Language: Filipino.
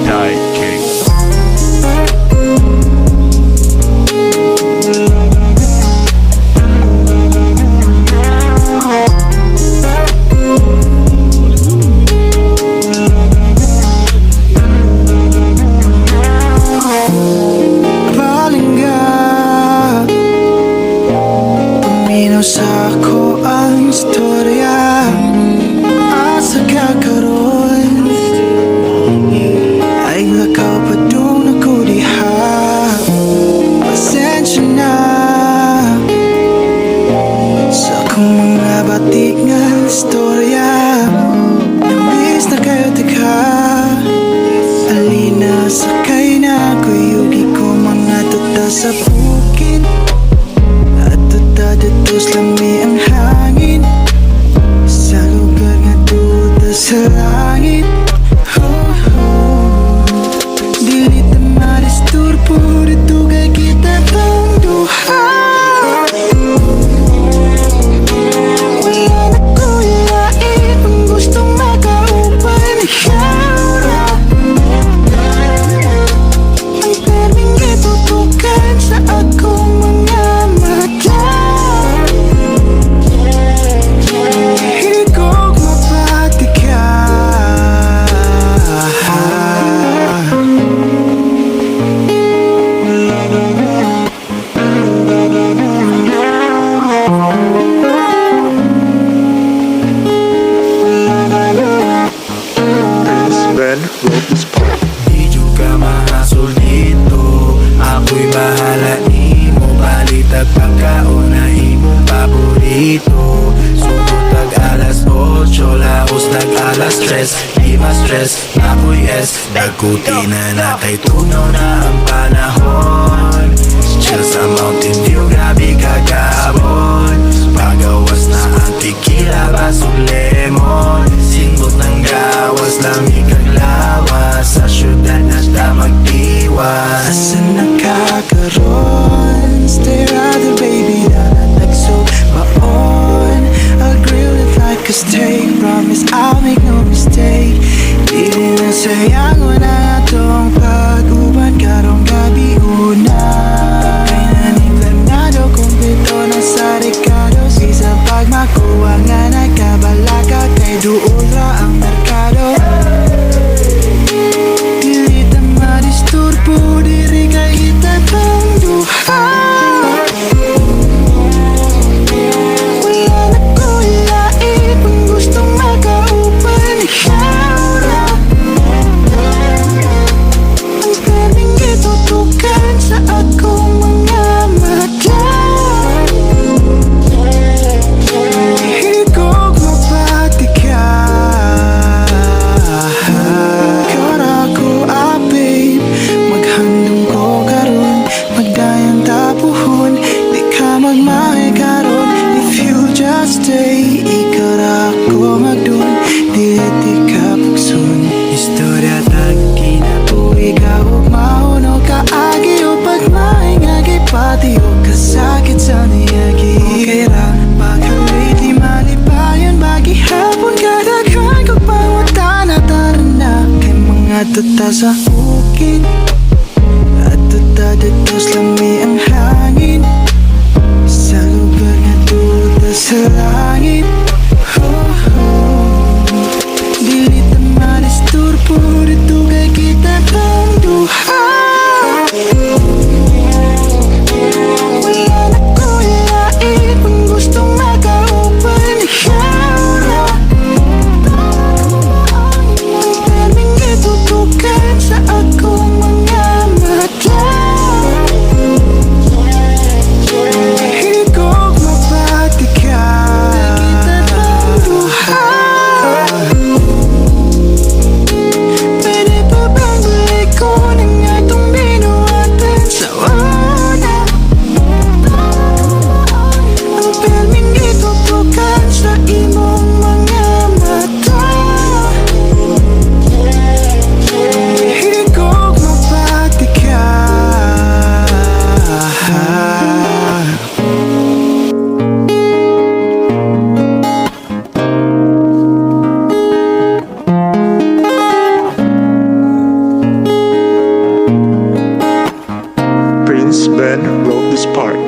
Die King. Sa ako ang istorya asa kakaroon ay lakaw pa doon ako diha. Pasensya na sa akong mga batik nga istorya. Nabis na kayo tika alina sakay na kuyugi ko mga tuta sa bukid. Datos lami ang hangin sa lugar nga duda sa langit. Dili ta madisturbo dito kay kita tong duha. Wala na ko ilain kung gustong makaupan ikaw. Ang perming itutukan sa akong mga mata. Di ka mahasol dito, ako'y bahala nimo. Balitag pagkaon na imong paborito. Sunod tag alas 8, laos tag alas 3. Di ma-stress, ako'y S. Nagkuti na kay tunaw na ang panahon. Chill sa Mountain View, grabe kagabon. Pagawas na ang tequila, basong lemon. Singot ng gawas, lamig ang lawas. Sa syudad na ta magdiwas. Asa nakakaroon? Stay rather baby, nalatag so baon. I'll grill it like a steak. Promise I'll make no mistake. Dili na sayang na atong pag-uban karong gabi una. Kay naniglanado kumpito na sa Ricardo's. Isang pagmakuha nga nagkabalaka kay duol ra ang merkado. Dili ta madisturbo diri kay kita tong duha. Wala na ko ilain kung gustong makaupan ikaw. Ang perming itutukan sa akong mga mata. Higog mapati ka. Kara ko babe, maghandong ko karon. Magdayang tapuhon, di ka magmahay karon. If you just stay, ikara ko magdun. Di ka pagsun. Istorya tag kinabuhi ka o mauno ka agi o pagmahay nga pati o kasakit sa niyagi. Okay ra, maghalay di malipayon. Bagi hapon kadaghan kong pangutan at tarana. Kay mga tuta sa bukid at tuta datos lami ang hangin sa lugar nga duda sa langit. Dili ta madisturbo dito kay kita tong duha. Wala na ko ilain kung gustong makaupan ikaw. Ang perming itutukan sa akong mga mata. Higog mapati ka. wrote this part.